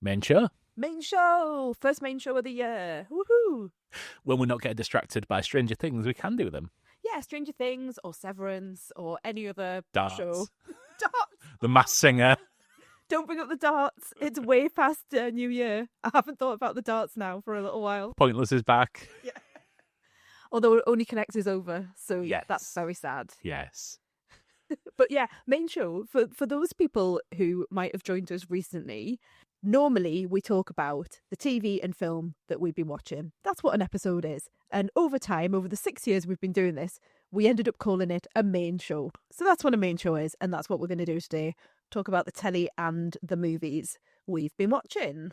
Main show. Main show! First main show of the year. Woohoo! When we're not getting distracted by Stranger Things, we can do them. Yeah, Stranger Things or Severance or any other Darts. show. Darts! The Masked Singer. Don't bring up the darts. It's way past New Year. I haven't thought about the darts now for a little while. Pointless is back. Yeah. Although Only Connect is over, so Yes. that's very sad. Yes. But yeah, main show, for those people who might have joined us recently, normally we talk about the TV and film that we've been watching. That's what an episode is. And over time, over the 6 years we've been doing this, we ended up calling it a main show. So that's what a main show is, and that's what we're going to do today. Talk about the telly and the movies we've been watching.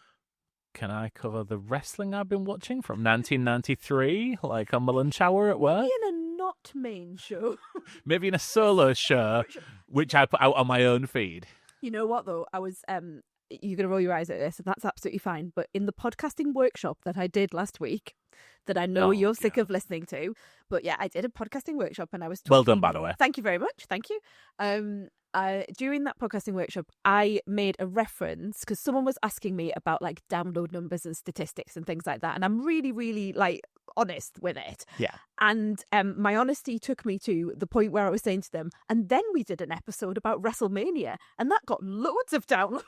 Can I cover the wrestling I've been watching from 1993, like on my lunch hour at work? In a not main show. Maybe in a solo show, which I put out on my own feed. You know what, though? I was, you're going to roll your eyes at this, and that's absolutely fine. But in the podcasting workshop that I did last week, that I know you're sick of listening to, but yeah, I did a podcasting workshop and I was talking... Well done, by the way. Thank you very much. Thank you. During that podcasting workshop, I made a reference because someone was asking me about like download numbers and statistics and things like that. And I'm really, really like honest with it. Yeah. And my honesty took me to the point where I was saying to them, and then we did an episode about WrestleMania and that got loads of downloads.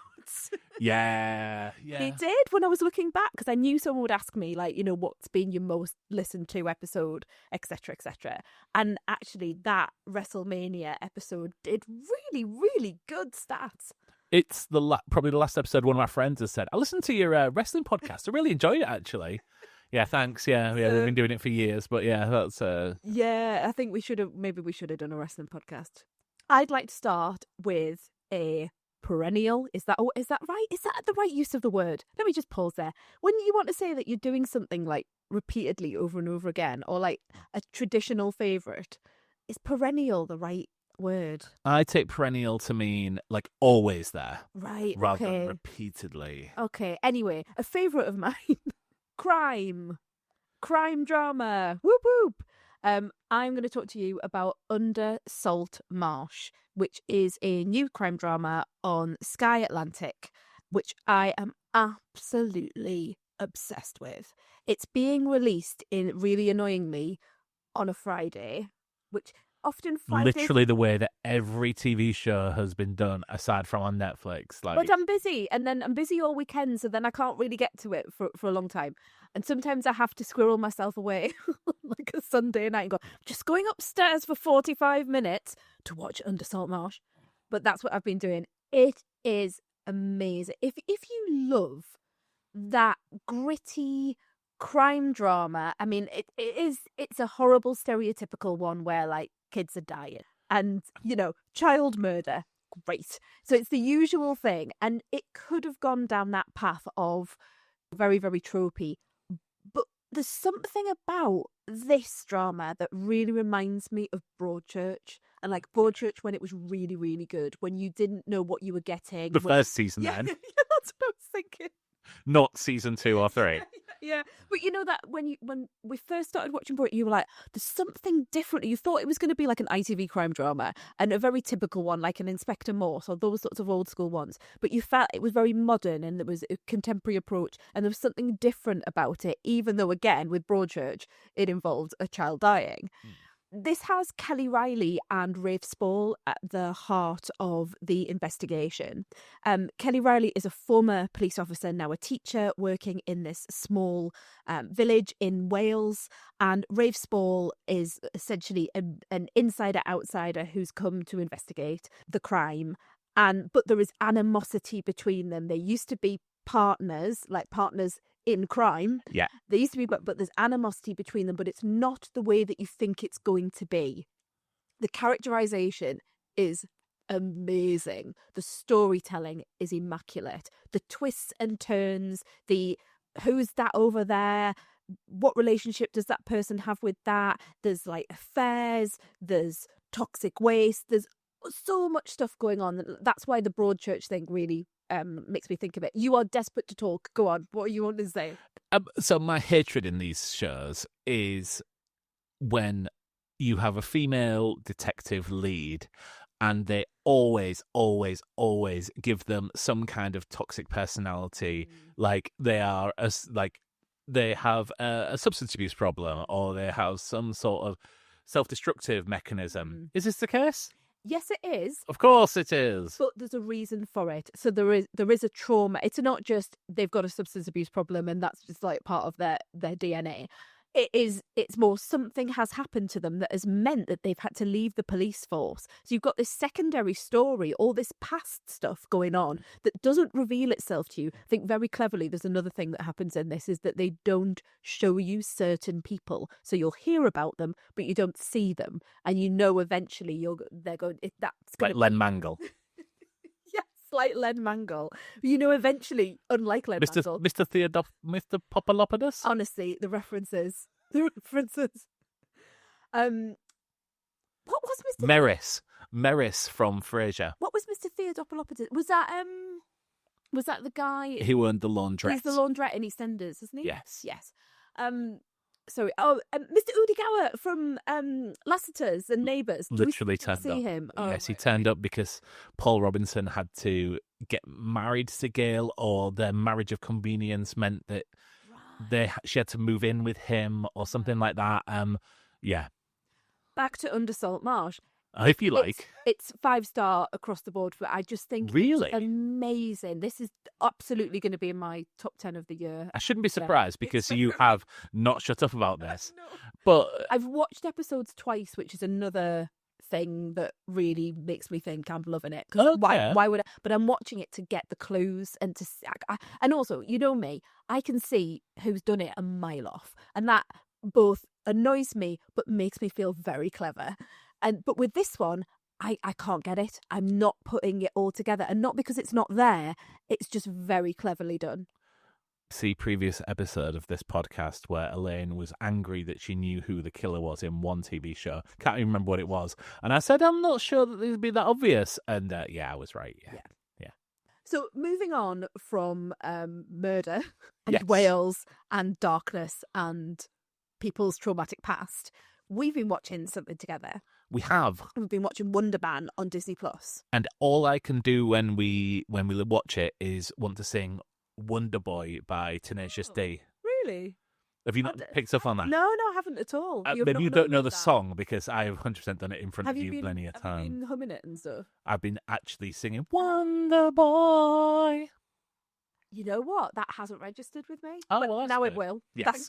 Yeah. It did when I was looking back because I knew someone would ask me like, you know, what's been your most listened to episode, etc., etc. And actually that WrestleMania episode did really, really good stats. It's probably the last episode one of my friends has said, I listened to your wrestling podcast. I really enjoyed it, actually. Yeah, thanks. Yeah, we've been doing it for years. But yeah, that's... Yeah, I think we should have done a wrestling podcast. I'd like to start with a perennial. Is that right? Is that the right use of the word? Let me just pause there. When you want to say that you're doing something like repeatedly over and over again, or like a traditional favourite, is perennial the right word? I take perennial to mean like always there. Right, rather than repeatedly. Okay, anyway, a favourite of mine, crime drama, whoop whoop. I'm going to talk to you about Under Salt Marsh, which is a new crime drama on Sky Atlantic, which I am absolutely obsessed with. It's being released really annoyingly on a Friday, which often Fridays... Literally the way that every TV show has been done, aside from on Netflix. But I'm busy, and then I'm busy all weekend, so then I can't really get to it for a long time. And sometimes I have to squirrel myself away like a Sunday night and go, just going upstairs for 45 minutes to watch Under Salt Marsh. But that's what I've been doing. It is amazing. If you love that gritty crime drama, I mean, it's a horrible stereotypical one where like kids are dying and, you know, child murder. Great. So it's the usual thing. And it could have gone down that path of very, very tropey. But there's something about this drama that really reminds me of Broadchurch. And like Broadchurch when it was really, really good. When you didn't know what you were getting. The first season then. Yeah, that's what I was thinking. Not season 2 or 3. Yeah, but you know that when we first started watching Broadchurch, you were like, there's something different. You thought it was going to be like an ITV crime drama and a very typical one, like an Inspector Morse or those sorts of old school ones. But you felt it was very modern and there was a contemporary approach and there was something different about it, even though, again, with Broadchurch, it involved a child dying. This has Kelly Riley and Rafe Spall at the heart of the investigation. Kelly Riley is a former police officer, now a teacher, working in this small village in Wales. And Rafe Spall is essentially an insider-outsider who's come to investigate the crime. But there is animosity between them. They used to be partners in crime. Yeah. They used to be, but there's animosity between them, but it's not the way that you think it's going to be. The characterization is amazing. The storytelling is immaculate. The twists and turns, the who's that over there? What relationship does that person have with that? There's like affairs, there's toxic waste, there's so much stuff going on. That's why the Broadchurch thing really makes me think of it. You are desperate to talk. Go on. What are you want to say? So my hatred in these shows is when you have a female detective lead and they always give them some kind of toxic personality, like they are they have a substance abuse problem, or they have some sort of self-destructive mechanism. Is this the case? Yes, it is. Of course it is. But there's a reason for it. So there is a trauma. It's not just they've got a substance abuse problem and that's just like part of their DNA. It's more something has happened to them that has meant that they've had to leave the police force. So you've got this secondary story, all this past stuff going on that doesn't reveal itself to you. I think very cleverly there's another thing that happens in this is that they don't show you certain people. So you'll hear about them, but you don't see them. And you know eventually they're going, that's going like Len Mangel. Yes, like Len Mangel. You know eventually, unlike Len Mangel. Mr. Popolopodus? Honestly, the references. What was Mr. Meris from Frasier. What was Mr. Theodopoulos? Was that the guy who owned the laundrette? He's the laundrette in EastEnders, isn't he? Yes. Sorry. Oh, Mr. Udigower from Lassiter's and Neighbours. Literally turned see up. him. Oh, yes, he turned up because Paul Robinson had to get married to Gail, or their marriage of convenience meant that she had to move in with him or something like that. Yeah. Back to Under Salt Marsh. If you like. It's 5-star across the board, but I just think really it's amazing. This is absolutely going to be in my top 10 of the year. I shouldn't be surprised because you have not shut up about this. No. But I've watched episodes twice, which is another thing that really makes me think I'm loving it. Because why would I? But I'm watching it to get the clues and to and also, you know me, I can see who's done it a mile off, and that both annoys me but makes me feel very clever. But with this one, I can't get it. I'm not putting it all together, and not because it's not there. It's just very cleverly done. See previous episode of this podcast where Elaine was angry that she knew who the killer was in one TV show. Can't even remember what it was. And I said, I'm not sure that this would be that obvious. And I was right. Yeah. So moving on from murder and Wales and darkness and people's traumatic past, we've been watching something together. We have. We've been watching Wonder Man on Disney Plus. And all I can do when we watch it is want to sing Wonder Boy by Tenacious D. Really? Have you not picked up on that? No, I haven't at all. Maybe you don't know the song because I have 100% done it in front of you plenty of time. Have you been humming it and stuff? I've been actually singing Wonder Boy. You know what? That hasn't registered with me. Oh, but well, now good. it will. Yes.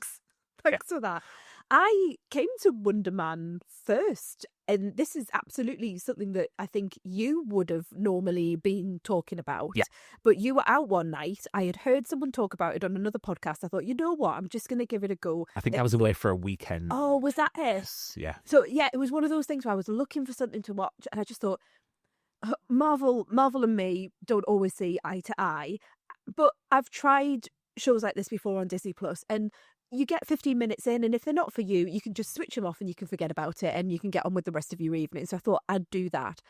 Thanks for that. I came to Wonder Man first, and this is absolutely something that I think you would have normally been talking about. Yeah. But you were out one night. I had heard someone talk about it on another podcast. I thought, you know what? I'm just going to give it a go. I think I was away for a weekend. Oh, was that it? Yeah. So, yeah, it was one of those things where I was looking for something to watch, and I just thought, Marvel and me don't always see eye to eye. But I've tried shows like this before on Disney Plus, and you get 15 minutes in, and if they're not for you, you can just switch them off and you can forget about it and you can get on with the rest of your evening. So I thought I'd do that.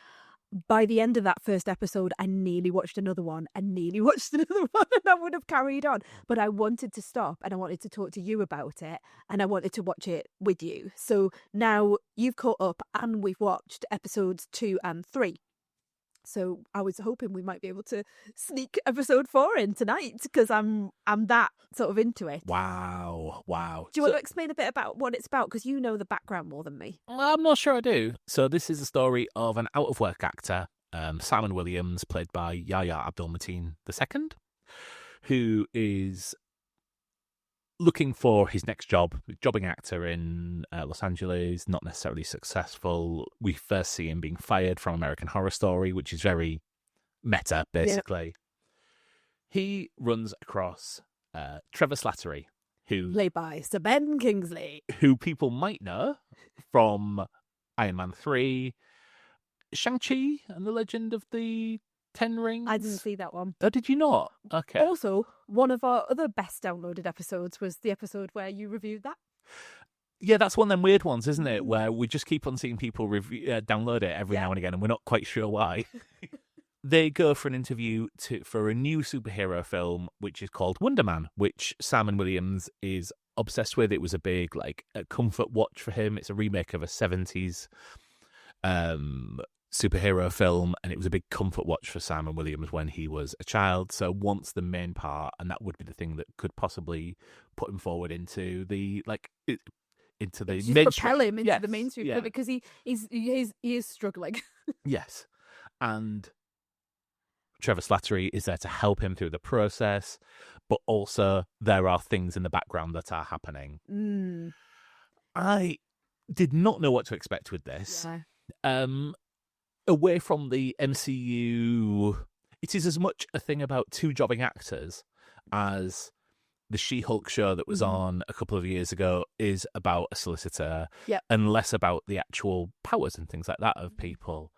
By the end of that first episode, I nearly watched another one and I would have carried on. But I wanted to stop and I wanted to talk to you about it and I wanted to watch it with you. So now you've caught up and we've watched episodes 2 and 3. So I was hoping we might be able to sneak episode 4 in tonight because I'm that sort of into it. Wow. Do you want to explain a bit about what it's about? Because you know the background more than me. I'm not sure I do. So this is the story of an out-of-work actor, Simon Williams, played by Yahya Abdul-Mateen II, who is looking for his next jobbing actor in Los Angeles, not necessarily successful. We first see him being fired from American Horror Story, which is very meta, basically. Yep. He runs across Trevor Slattery, who... played by Sir Ben Kingsley. Who people might know from Iron Man 3, Shang-Chi and the Legend of the Ten Rings. I didn't see that one. Oh, did you not? Okay. Also, one of our other best downloaded episodes was the episode where you reviewed that. Yeah, that's one of them weird ones, isn't it? Where we just keep on seeing people download it every now and again, and we're not quite sure why. They go for an interview for a new superhero film, which is called Wonder Man, which Simon Williams is obsessed with. It was a big comfort watch for him. It's a remake of a 70s superhero film, and it was a big comfort watch for Simon Williams when he was a child. So wants the main part, and that would be the thing that could possibly put him forward into the into the Just mainstream. propel him into Yes, the mainstream yeah. because he is struggling. Yes, and Trevor Slattery is there to help him through the process, but also there are things in the background that are happening. I did not know what to expect with this. Yeah. Away from the MCU, it is as much a thing about two jobbing actors as the She-Hulk show that was on a couple of years ago is about a solicitor, and less about the actual powers and things like that of people.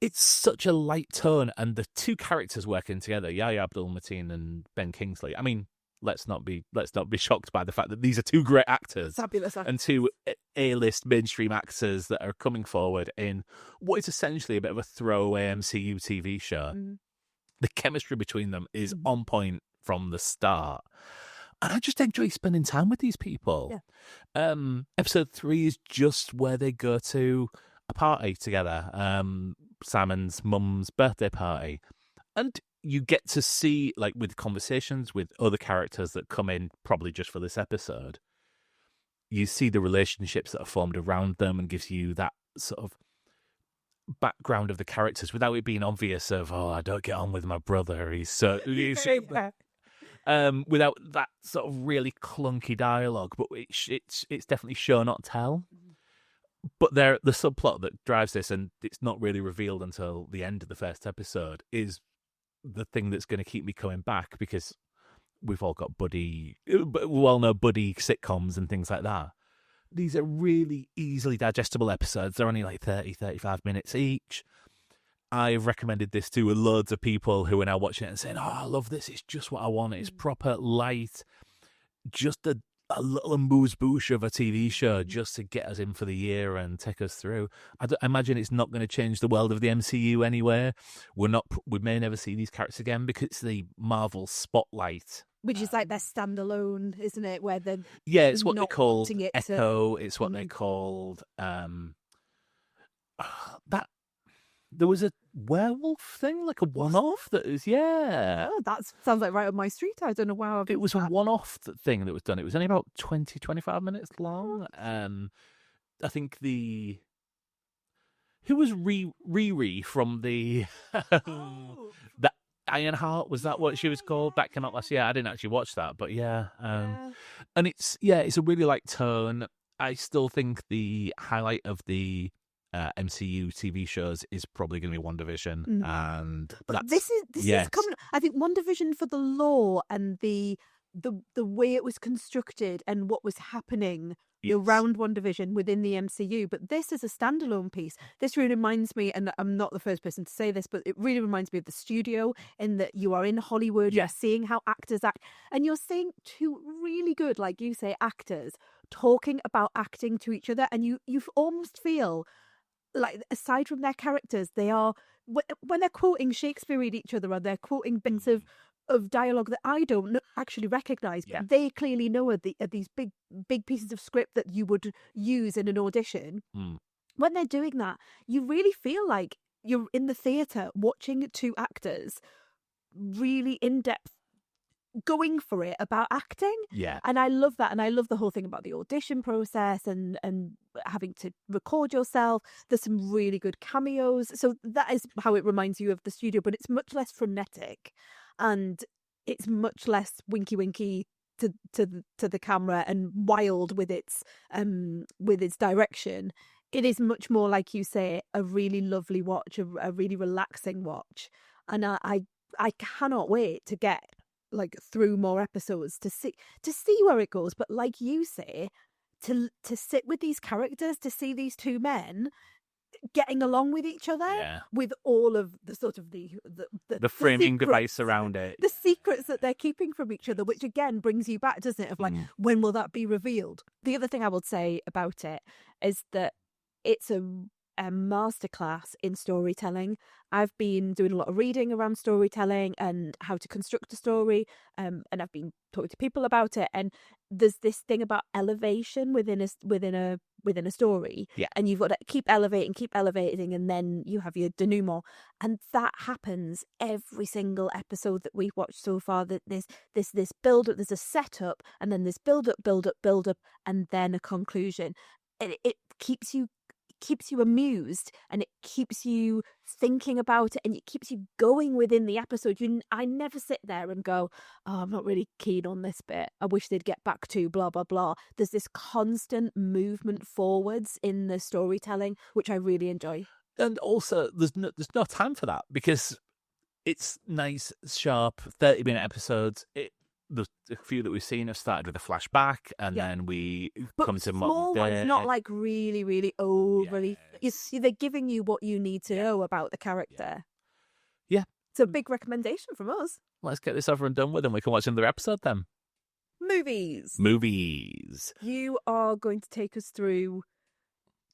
It's such a light tone, and the two characters working together, Yahya Abdul-Mateen and Ben Kingsley. I mean, let's not be shocked by the fact that these are two great actors, Fabulous actors. and two A-list mainstream actors that are coming forward in what is essentially a bit of a throwaway MCU TV show. The chemistry between them is on point from the start, and I just enjoy spending time with these people. Episode 3 is just where they go to a party together, Simon's mum's birthday party, and you get to see, like, with conversations with other characters that come in probably just for this episode, you see the relationships that are formed around them, and gives you that sort of background of the characters without it being obvious of, oh, I don't get on with my brother, without that sort of really clunky dialogue. But it's definitely show not tell. But the subplot that drives this, and it's not really revealed until the end of the first episode, is the thing that's going to keep me coming back, because we've all got we all know buddy sitcoms and things like that. These are really easily digestible episodes. They're only like 30, 35 minutes each. I've recommended this to loads of people who are now watching it and saying, oh, I love this. It's just what I want. It's proper light. Just a little amuse-bouche of a TV show just to get us in for the year and take us through. I imagine it's not going to change the world of the MCU anywhere. We may never see these characters again because it's the Marvel spotlight. Which is like their standalone, isn't it? Where they're it's what they called Echo. It's what they called that. There was a werewolf thing, like a one-off that is, Oh, that sounds like right up my street. I don't know why. It was a one-off thing that was done. It was only about 20, 25 minutes long. I think who was Riri from the that Ironheart, was that what she was called? That came out last year. I didn't actually watch that, but and it's a really light tone. I still think the highlight of the MCU TV shows is probably going to be WandaVision, and this is coming. I think WandaVision, for the lore and the way it was constructed and what was happening around WandaVision within the MCU. But this is a standalone piece. This really reminds me, and I'm not the first person to say this, but it really reminds me of the studio, in that you are in Hollywood, you're seeing how actors act, and you're seeing two really good, like you say, actors talking about acting to each other, and you almost feel like, aside from their characters, they are, when they're quoting Shakespeare at each other, or they're quoting bits of dialogue that I don't actually recognise, but they clearly know are these big pieces of script that you would use in an audition. When they're doing that, you really feel like you're in the theatre watching two actors really in-depth going for it about acting. And I love that, and I love the whole thing about the audition process and having to record yourself. There's some really good cameos, so that is how it reminds you of the studio, but it's much less frenetic, and it's much less winky to the camera and wild with its direction. It is much more, like you say, a really lovely watch, a really relaxing watch, and I cannot wait to get through more episodes to see where it goes. But like you say, to sit with these characters, to see these two men getting along with each other, with all of the sort of the framing secrets, device around it, the secrets that they're keeping from each other, which again brings you back, doesn't it, of like, when will that be revealed? The other thing I would say about it is that it's a masterclass in storytelling. I've been doing a lot of reading around storytelling and how to construct a story, and I've been talking to people about it, and there's this thing about elevation within a within a story. Yeah. And you've got to keep elevating, and then you have your denouement. And that happens every single episode that we've watched so far. That there's this build up, there's a setup, and then there's build up, and then a conclusion. And it keeps you amused, and it keeps you thinking about it, and it keeps you going within the episode. I never sit there and go, oh, I'm not really keen on this bit, I wish they'd get back to blah blah blah. There's this constant movement forwards in the storytelling, which I really enjoy. And also there's no time for that, because it's nice, sharp 30-minute episodes. The few that we've seen have started with a flashback, and then we come to small ones, not like really, really overly. Yes. They're giving you what you need to know about the character. Yeah. It's a big recommendation from us. Let's get this over and done with, and we can watch another episode then. Movies. You are going to take us through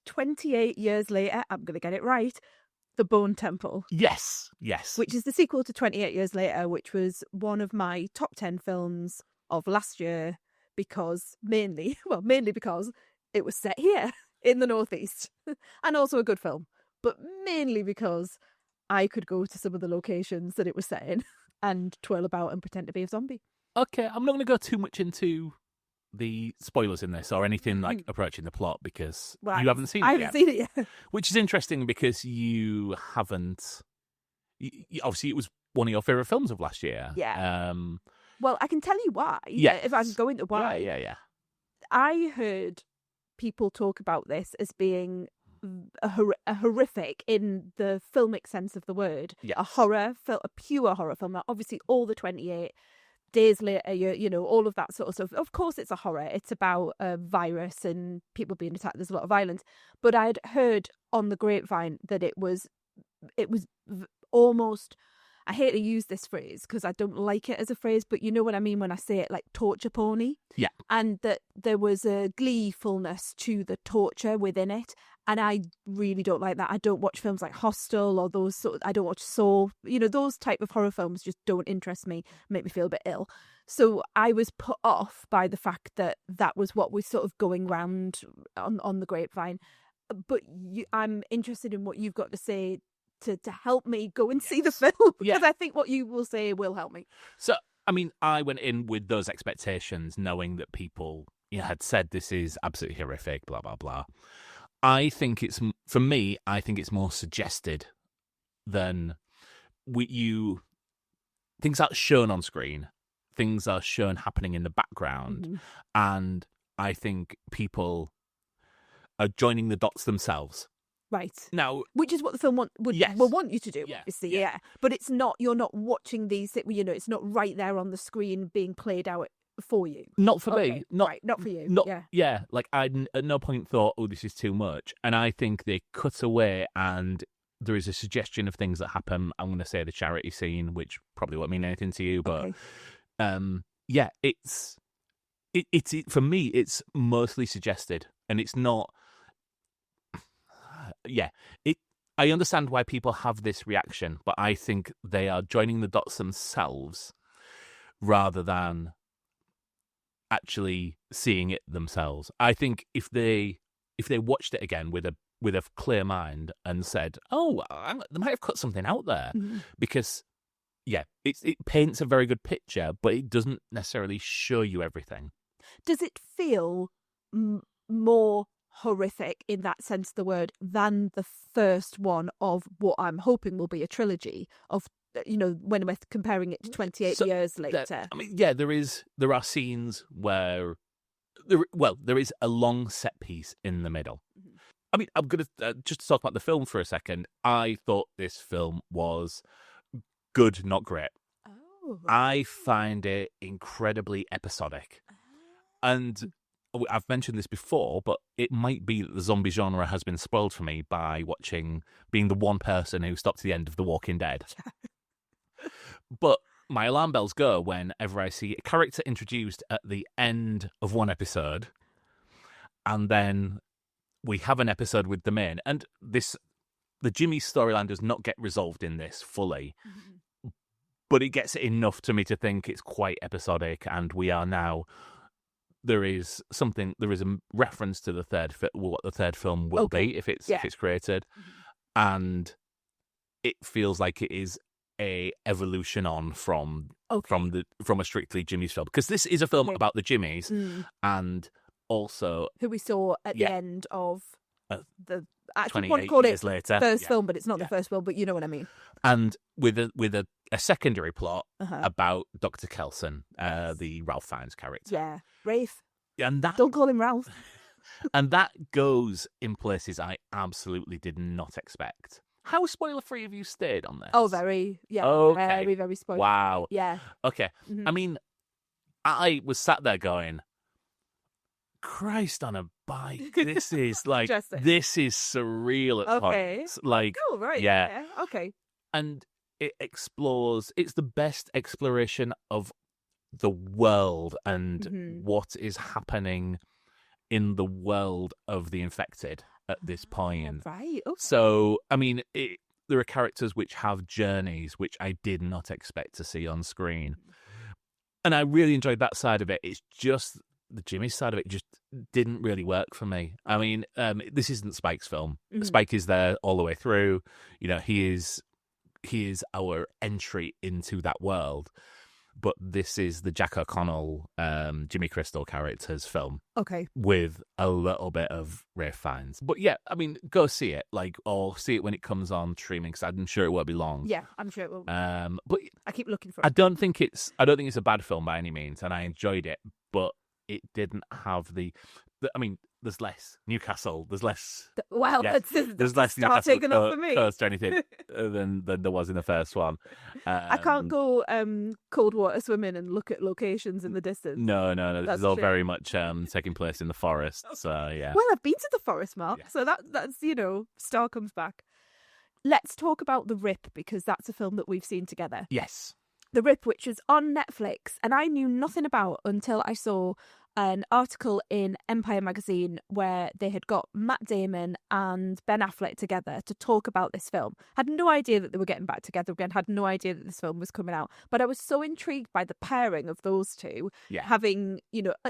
28 years later. I'm going to get it right. The Bone Temple. Yes. Which is the sequel to 28 Years Later, which was one of my top 10 films of last year, mainly because it was set here in the Northeast, and also a good film, but mainly because I could go to some of the locations that it was set in and twirl about and pretend to be a zombie. Okay, I'm not going to go too much into the spoilers in this or anything like approaching the plot, because you haven't seen it yet. I haven't seen it yet. Which is interesting, because you haven't... obviously, it was one of your favourite films of last year. Yeah. Well, I can tell you why. Yeah. If I can go into why. Yeah. I heard people talk about this as being a horrific in the filmic sense of the word. Yeah. A pure horror film. Now, obviously, all the 28 days later, you know, all of that sort of stuff. Of course, it's a horror. It's about a virus and people being attacked. There's a lot of violence. But I'd heard on the grapevine that it was almost, I hate to use this phrase because I don't like it as a phrase, but you know what I mean when I say it, like torture porny. Yeah. And that there was a gleefulness to the torture within it. And I really don't like that. I don't watch films like Hostel or those I don't watch Saw. You know, those type of horror films just don't interest me, make me feel a bit ill. So I was put off by the fact that that was what was sort of going round on the grapevine. But I'm interested in what you've got to say to help me go and see the film, because I think what you will say will help me. So, I mean, I went in with those expectations, knowing that people had said this is absolutely horrific, blah, blah, blah. I think it's more suggested than things are shown on screen, things are shown happening in the background, and I think people are joining the dots themselves. Right. Now, which is what the film will want you to do, obviously, yeah. But it's not, you're not watching these, you know, it's not right there on the screen being played out for you. Not for me. Not for you. Yeah. Like, I at no point thought, oh, this is too much. And I think they cut away, and there is a suggestion of things that happen. I'm going to say the charity scene, which probably won't mean anything to you, but it's for me, it's mostly suggested, and it's not. I understand why people have this reaction, but I think they are joining the dots themselves rather than actually seeing it themselves. I think if they watched it again with a clear mind and said, "Oh, they might have cut something out there," because it paints a very good picture, but it doesn't necessarily show you everything. Does it feel more horrific in that sense of the word than the first one of what I'm hoping will be a trilogy of, you know, when we're comparing it to 28 years later? There are scenes where there is a long set piece in the middle. I mean, I'm going to just talk about the film for a second. I thought this film was good, not great. Oh. I find it incredibly episodic. And I've mentioned this before, but it might be that the zombie genre has been spoiled for me by being the one person who stopped to the end of The Walking Dead. But my alarm bells go whenever I see a character introduced at the end of one episode, and then we have an episode with them in, and the Jimmy storyline does not get resolved in this fully, but it gets enough to me to think it's quite episodic, and we are now there is a reference to what the third film will be if it's created, and it feels like it is a evolution on from a strictly Jimmy's film, because this is a film about the Jimmys and also who we saw at the end of the 28 years later first film, but it's not the first film, but you know what I mean. And with a secondary plot about Dr. Kelson, the Ralph Fiennes character. Yeah, Rafe. And that, don't call him Ralph. And that goes in places I absolutely did not expect. How spoiler-free have you stayed on this? Oh, very. Yeah, very, very spoiler. Wow. Yeah. Okay. Mm-hmm. I mean, I was sat there going, Christ on a bike. This is like, this is surreal at points. Like, oh, right. Yeah. Okay. And it explores, it's the best exploration of the world and what is happening in the world of the infected at this point. Right. Okay. So, I mean, there are characters which have journeys which I did not expect to see on screen. And I really enjoyed that side of it. It's just the Jimmy side of it just didn't really work for me. I mean, this isn't Spike's film. Spike is there all the way through. You know, he is our entry into that world. But this is the Jack O'Connell, Jimmy Crystal character's film. Okay. With a little bit of Ralph Fiennes. But yeah, I mean, go see it, or see it when it comes on streaming, because I'm sure it won't be long. Yeah, I'm sure it will. But I keep looking for it. I don't think it's a bad film by any means, and I enjoyed it, but it didn't have I mean, there's less Newcastle. There's less. Well, there's less Newcastle coast or anything than there was in the first one. I can't go cold water swimming and look at locations in the distance. No. This is all very much taking place in the forest. So yeah. Well, I've been to the forest, Mark. Yeah. So that's Star comes back. Let's talk about The Rip, because that's a film that we've seen together. Yes. The Rip, which is on Netflix, and I knew nothing about until I saw an article in Empire magazine where they had got Matt Damon and Ben Affleck together to talk about this film. Had no idea that they were getting back together again, had no idea that this film was coming out. But I was so intrigued by the pairing of those two, having,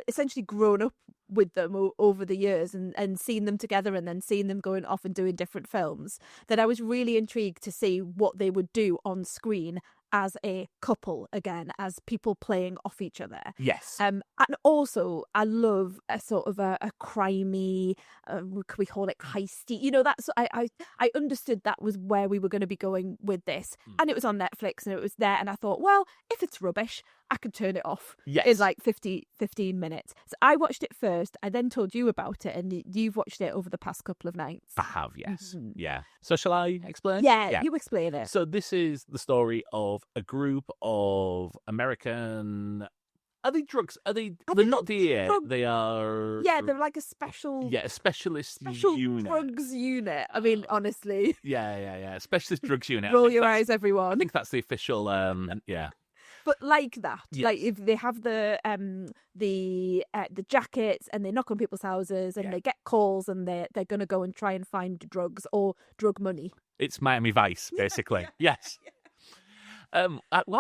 essentially grown up with them over the years and seen them together and then seeing them going off and doing different films, that I was really intrigued to see what they would do on screen as a couple again, as people playing off each other. Yes. And also, I love a sort of a crimey, can we call it heisty? That's I understood that was where we were going to be going with this, and it was on Netflix and it was there, and I thought, well, if it's rubbish, I could turn it off in like 15 minutes. So I watched it first. I then told you about it, and you've watched it over the past couple of nights. I have, yes. Mm-hmm. Yeah. So shall I explain? Yeah, you explain it. So this is the story of a group of American... Are they drugs? They're not DEA. They are... Yeah, they're like a special... Yeah, a specialist unit. Drugs unit. I mean, honestly. Yeah. Specialist drugs unit. Roll your eyes, everyone. I think that's the official... yeah. But like that, like if they have the jackets and they knock on people's houses and they get calls and they're going to go and try and find drugs or drug money. It's Miami Vice, basically. Yes. I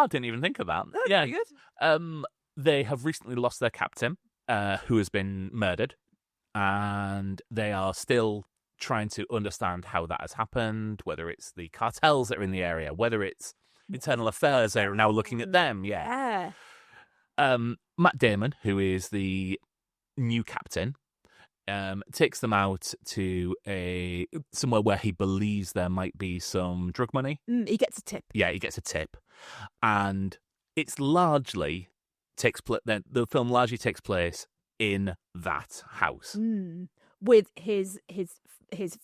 didn't even think of that. That's good. They have recently lost their captain, who has been murdered, and they are still trying to understand how that has happened, whether it's the cartels that are in the area, whether it's Internal Affairs are now looking at them. Yeah. Matt Damon, who is the new captain, takes them out to somewhere where he believes there might be some drug money. He gets a tip. Yeah, he gets a tip, and it's largely the film largely takes place in that house with his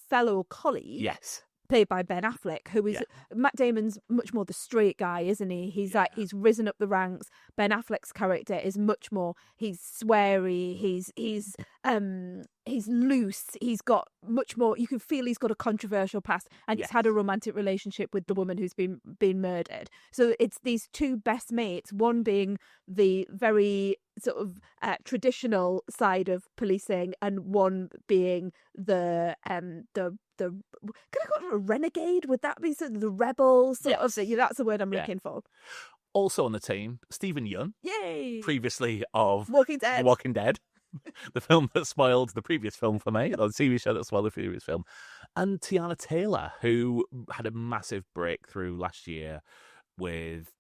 fellow colleague. Yes. Played by Ben Affleck, who is Matt Damon's much more the straight guy, isn't he? He's he's risen up the ranks. Ben Affleck's character is much more, he's sweary, he's loose, he's got much more, you can feel he's got a controversial past, and he's had a romantic relationship with the woman who's been murdered. So it's these two best mates, one being the very sort of traditional side of policing, and one being the can I call it a renegade? Would that be the rebel sort of thing? That's the word I'm looking for. Also on the team, Stephen Yeun. Yay! Previously of Walking Dead. the film that spoiled the previous film for me, or the TV show that spoiled the previous film, and Tiana Taylor, who had a massive breakthrough last year with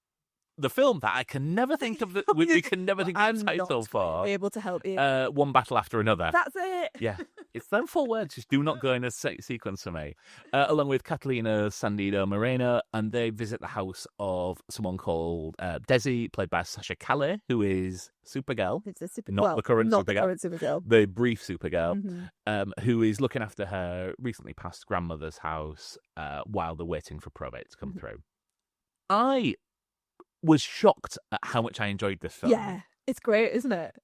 the film that I can never think of. We can never think of the title for. I'm able to help you. One Battle After Another. That's it. Yeah, it's them 4 words. Just do not go in a sequence for me. Along with Catalina Sandido Moreno, and they visit the house of someone called Desi, played by Sasha Calais, who is Supergirl. It's a not the current not Supergirl. The current Supergirl. The brief Supergirl, who is looking after her recently passed grandmother's house while they're waiting for probate to come through. I was shocked at how much I enjoyed this film. Yeah, it's great, isn't it?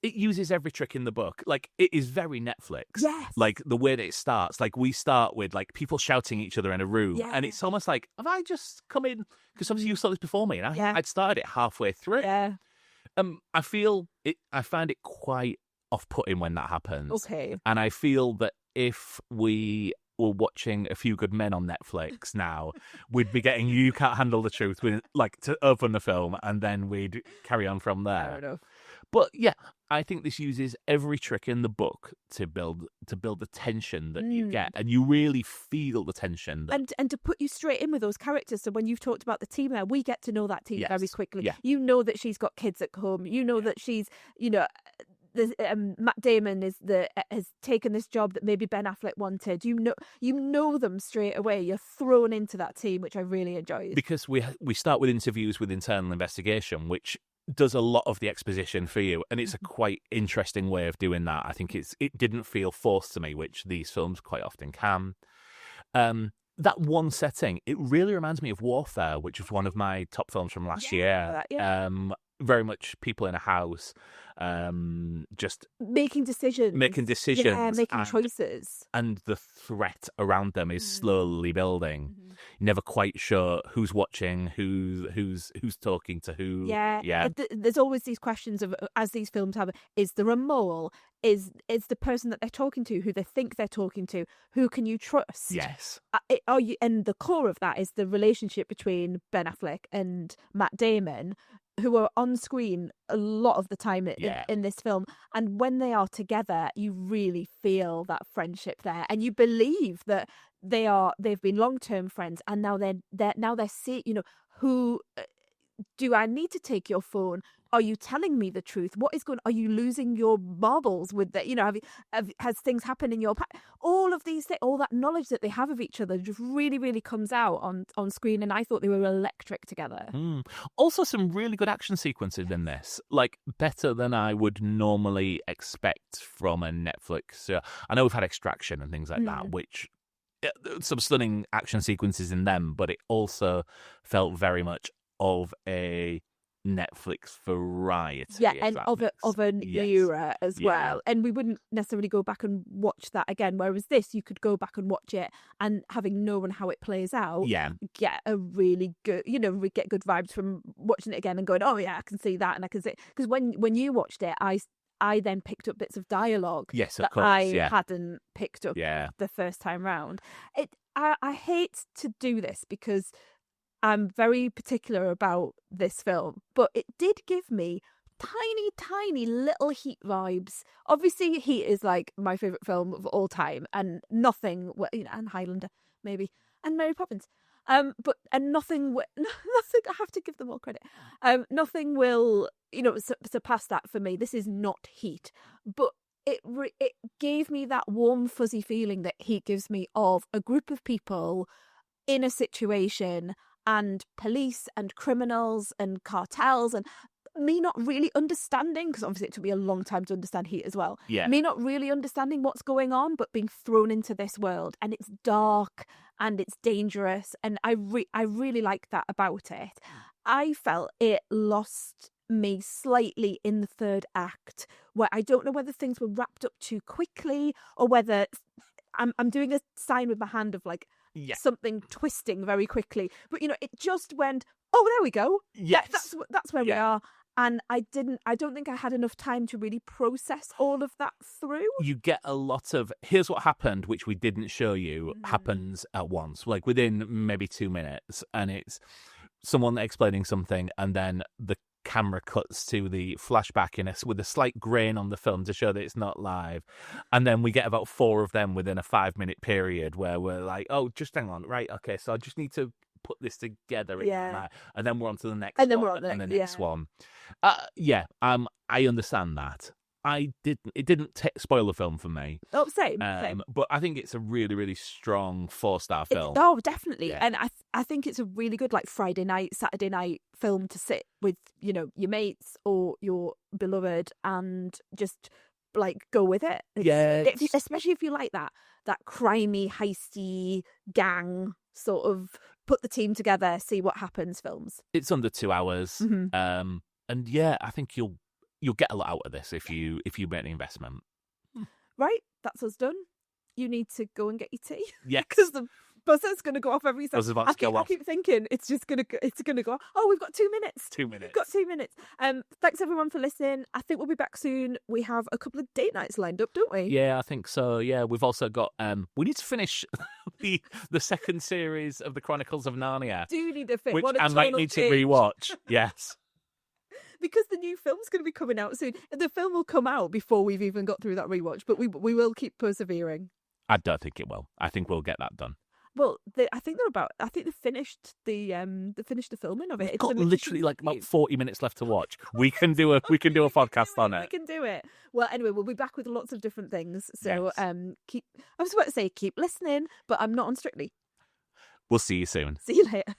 It uses every trick in the book. Like, it is very Netflix. Yes. Like, the way that it starts, like, we start with, like, people shouting at each other in a room. Yeah. And it's almost like, have I just come in? Because obviously you saw this before me, and I'd started it halfway through. Yeah. I find it quite off-putting when that happens. Okay. And I feel that if we were watching A Few Good Men on Netflix now, we'd be getting You Can't Handle the Truth, to open the film, and then we'd carry on from there. Fair enough. But yeah, I think this uses every trick in the book to build the tension that you get, and you really feel the tension. And to put you straight in with those characters. So when you've talked about the team there, we get to know that team very quickly. Yeah. You know that she's got kids at home. You know that she's, Matt Damon has taken this job that maybe Ben Affleck wanted. You know them straight away. You're thrown into that team, which I really enjoyed. Because we start with interviews with internal investigation, which does a lot of the exposition for you, and it's a quite interesting way of doing that. I think it didn't feel forced to me, which these films quite often can. That one setting, it really reminds me of Warfare, which was one of my top films from last year. Yeah. Very much people in a house, just making decisions, making choices, and the threat around them is slowly building. You're never quite sure who's watching, who's talking to who. Yeah. There's always these questions of, as these films have, is there a mole? Is the person that they're talking to, who they think they're talking to, who can you trust? Yes. And the core of that is the relationship between Ben Affleck and Matt Damon, who are on screen a lot of the time in this film. And when they are together, you really feel that friendship there, and you believe that they've been long-term friends, and now they're seeing, who do I need to take your phone? Are you telling me the truth? What is going? Are you losing your marbles with that? Has things happened in your all of these things, all that knowledge that they have of each other just really, really comes out on screen, and I thought they were electric together. Also, some really good action sequences in this, like better than I would normally expect from a Netflix. I know we've had Extraction and things like that, which some stunning action sequences in them, but it also felt very much of a Netflix variety, and of an era as well, and we wouldn't necessarily go back and watch that again, whereas this, you could go back and watch it, and having known how it plays out, get a really good, we get good vibes from watching it again and going, oh yeah, I can see that, and I can see, because when you watched it, I then picked up bits of dialogue of course, I hadn't picked up the first time round. I hate to do this because I'm very particular about this film, but it did give me tiny little Heat vibes. Obviously, Heat is like my favourite film of all time, and nothing, and Highlander maybe, and Mary Poppins, nothing. I have to give them all credit. Nothing will, surpass that for me. This is not Heat, but it gave me that warm fuzzy feeling that Heat gives me of a group of people in a situation, and police and criminals and cartels, and me not really understanding, because obviously it took me a long time to understand Heat as well. Me not really understanding what's going on, but being thrown into this world, and it's dark and it's dangerous, and I really like that about it. I felt it lost me slightly in the third act, where I don't know whether things were wrapped up too quickly, or whether I'm doing a sign with my hand of like something twisting very quickly, but it just went, oh, there we go. That's where we are. And I don't think I had enough time to really process all of that through. You get a lot of, here's what happened, which we didn't show you, happens at once, like within maybe 2 minutes, and it's someone explaining something, and then the camera cuts to the flashback with a slight grain on the film to show that it's not live. And then we get about 4 of them within a 5-minute period where we're like, oh, just hang on. Right. Okay. So I just need to put this together. And then we're on to the next And then one. we're on And the next one. I understand that. It didn't spoil the film for me. Oh, same. But I think it's a really, really strong 4-star film. Oh, definitely. Yeah. And I think it's a really good like Friday night, Saturday night film to sit with, your mates or your beloved and just like go with it. Especially if you like that crimey, heisty gang sort of put the team together, see what happens films. It's under 2 hours. Mm-hmm. And yeah, I think you'll get a lot out of this if you make the investment. Right, that's us done. You need to go and get your tea. Yeah, because the buzzer's going to go off every second. I keep thinking it's going to go off. Oh, we've got 2 minutes. 2 minutes. We've got 2 minutes. Thanks everyone for listening. I think we'll be back soon. We have a couple of date nights lined up, don't we? Yeah, I think so. Yeah, we've also got we need to finish the second series of the Chronicles of Narnia. Do need to finish, which I might need to rewatch. Yes. Because the new film's going to be coming out soon. The film will come out before we've even got through that rewatch, but we will keep persevering. I don't think it will. I think we'll get that done. Well, I think they finished the filming of it. It's got literally like about 40 minutes left to watch. We can do a podcast on it. We can do it. Well, anyway, we'll be back with lots of different things. So yes. I was about to say keep listening, but I'm not on Strictly. We'll see you soon. See you later.